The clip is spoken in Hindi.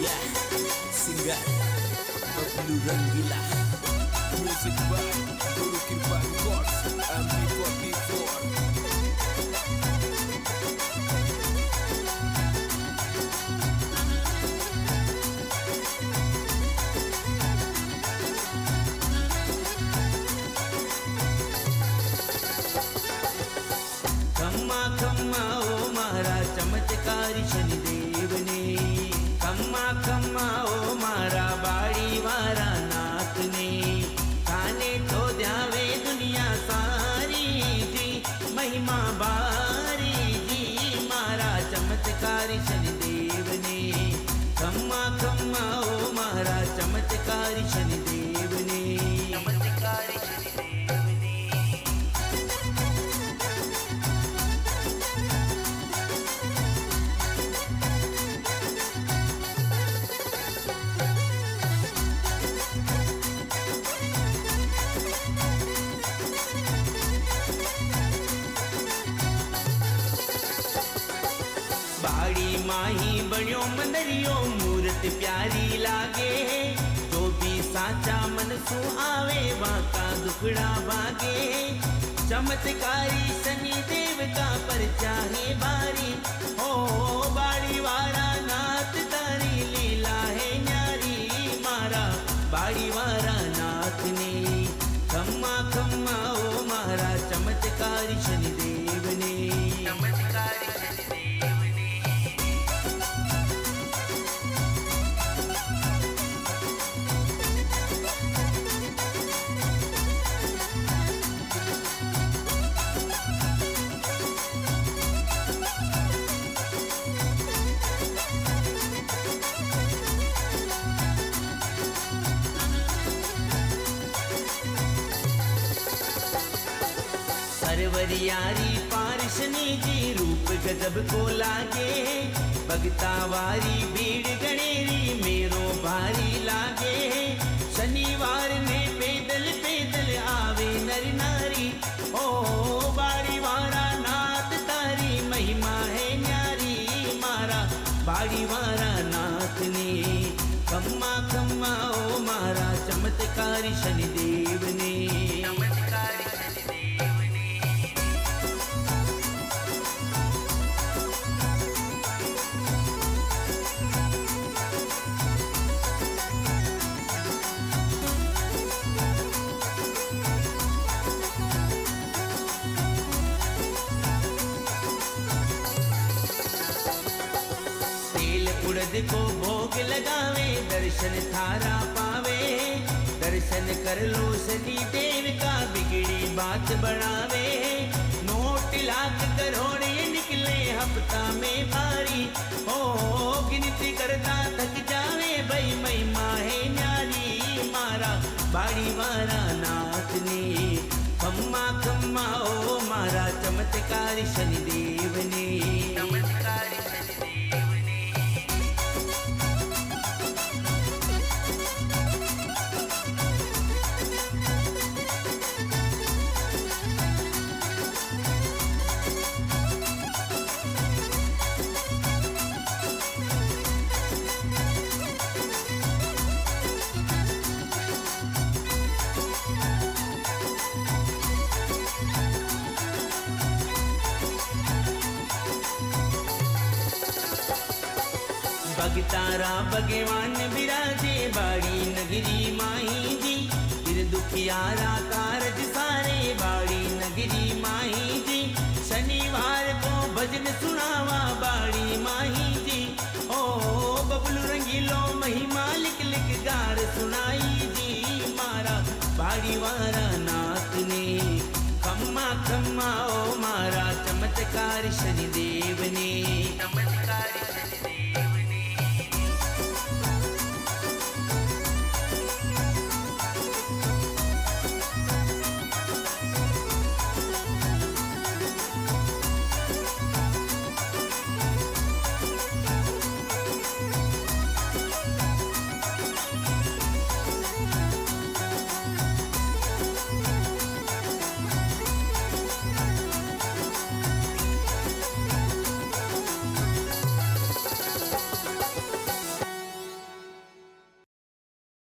Yeah, singer Bublu Rangila. Music by Guru Kirpa Records. MP44. खम्मा खम्मा ओ मारा चमत्कारी शनिदेव ने, खम्मा खम्मा ओ मारा बाड़ी वारा नाथ ने, खाने तो ध्यावे दुनिया सारी जी, महिमा बारी जी मारा चमत्कारी शनिदेव ने, खम्मा खम्मा ओ मारा चमत्कारी शनिदेव ने, चमत्कारी शनिदेव ने। बाड़ी माही बण्यो मंदरियो मूर्त प्यारी लागे, जो भी साचा मन सु आवे वाका दुखड़ा भागे, चमत्कारी शनि देव का परचा है बारी, ओ बाड़ी वारा नाथ तारी लीला है न्यारी मारा बाड़ी वारा नाथ ने, खम्मा खम्मा ओ मारा चमत्कारी शनि देव ने, चमत्कारी शनिदेव ने। सरवरियारी पारशनी जी रूप गजब को लागे, भगतावारी भीड़ गणेरी मेरो भारी लागे, शनिवार ने पैदल पैदल आवे नर नारी, ओ बाड़ी वारा नाथ तारी महिमा है न्यारी मारा बाड़ी वारा नाथ ने, खम्मा खम्मा ओ मारा चमत्कारी शनिदेव ने, चमत्कारी शनिदेव ने। उड़द को भोग लगावे दर्शन थारा पावे, दर्शन कर लो शनि देव का बिगड़ी बात बढ़ावे, नोट लाख करोड़ ये निकले हफ्ता में भारी, ओ गिनती करता थक जावे भाई महिमा है न्यारी मारा बाड़ी वारा नाथ ने, खम्मा खम्मा ओ मारा चमत्कारी शनिदेव ने, चमत्कारी शनिदेव ने। भगतारा भगवान विराजे बाड़ी नगरी माही जी, फिर दुखियारा कारज सारे बाड़ी नगरी माही जी, शनिवार को भजन सुनावा बाड़ी माही जी, ओ बबलू रंगीलो महिमा लिख लिख गार सुनाई जी मारा बाड़ी वारा नाथ ने, खम्मा खम्मा ओ मारा चमत्कार शनिदेव